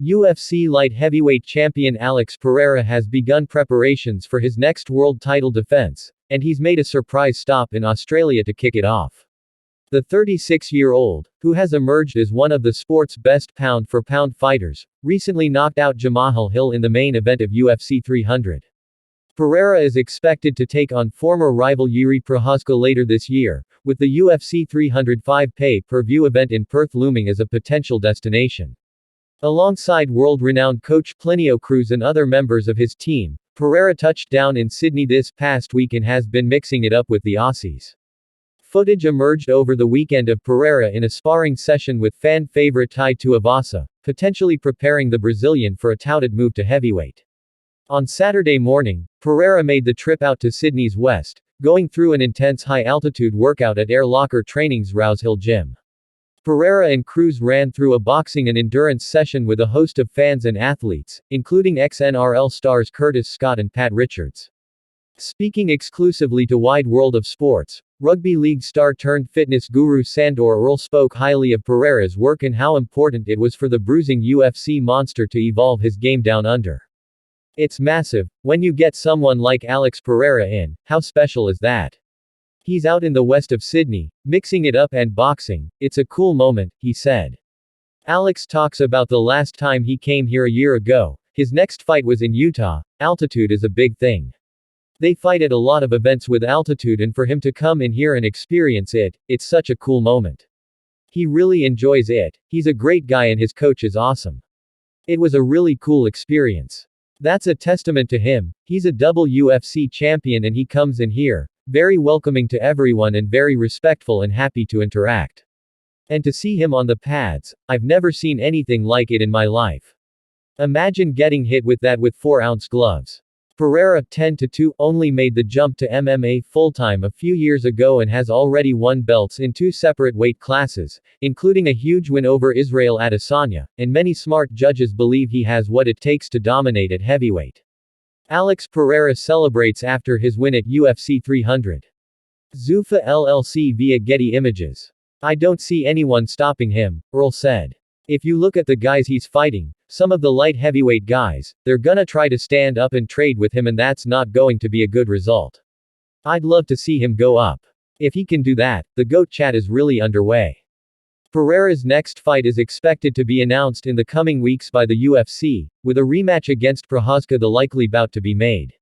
UFC light heavyweight champion Alex Pereira has begun preparations for his next world title defense, and he's made a surprise stop in Australia to kick it off. The 36-year-old, who has emerged as one of the sport's best pound-for-pound fighters, recently knocked out Jamahal Hill in the main event of UFC 300. Pereira is expected to take on former rival Jiri Prochazka later this year, with the UFC 305 pay-per-view event in Perth looming as a potential destination. Alongside world-renowned coach Plinio Cruz and other members of his team, Pereira touched down in Sydney this past week and has been mixing it up with the Aussies. Footage emerged over the weekend of Pereira in a sparring session with fan favorite Tai Tuivasa, potentially preparing the Brazilian for a touted move to heavyweight. On Saturday morning, Pereira made the trip out to Sydney's west, going through an intense high-altitude workout at Air Locker Training's Rouse Hill gym. Pereira and Cruz ran through a boxing and endurance session with a host of fans and athletes, including ex-NRL stars Curtis Scott and Pat Richards. Speaking exclusively to Wide World of Sports, rugby league star turned fitness guru Sandor Earl spoke highly of Pereira's work and how important it was for the bruising UFC monster to evolve his game down under. "It's massive, when you get someone like Alex Pereira in, how special is that? He's out in the west of Sydney, mixing it up and boxing, it's a cool moment," he said. Alex talks about the last time he came here a year ago. His next fight was in Utah. Altitude is a big thing. They fight at a lot of events with altitude, and for him to come in here and experience it, it's such a cool moment. He really enjoys it. He's a great guy and his coach is awesome. It was a really cool experience. That's a testament to him. He's a double UFC champion and he comes in here, very welcoming to everyone and very respectful and happy to interact. And to see him on the pads, I've never seen anything like it in my life. Imagine getting hit with that with 4-ounce gloves. Pereira, 10-2, only made the jump to MMA full-time a few years ago and has already won belts in 2 separate weight classes, including a huge win over Israel Adesanya, and many smart judges believe he has what it takes to dominate at heavyweight. Alex Pereira celebrates after his win at UFC 300. Zuffa LLC via Getty Images. "I don't see anyone stopping him," Earl said. "If you look at the guys he's fighting, some of the light heavyweight guys, they're gonna try to stand up and trade with him and that's not going to be a good result. I'd love to see him go up. If he can do that, the GOAT chat is really underway." Pereira's next fight is expected to be announced in the coming weeks by the UFC, with a rematch against Prochazka the likely bout to be made.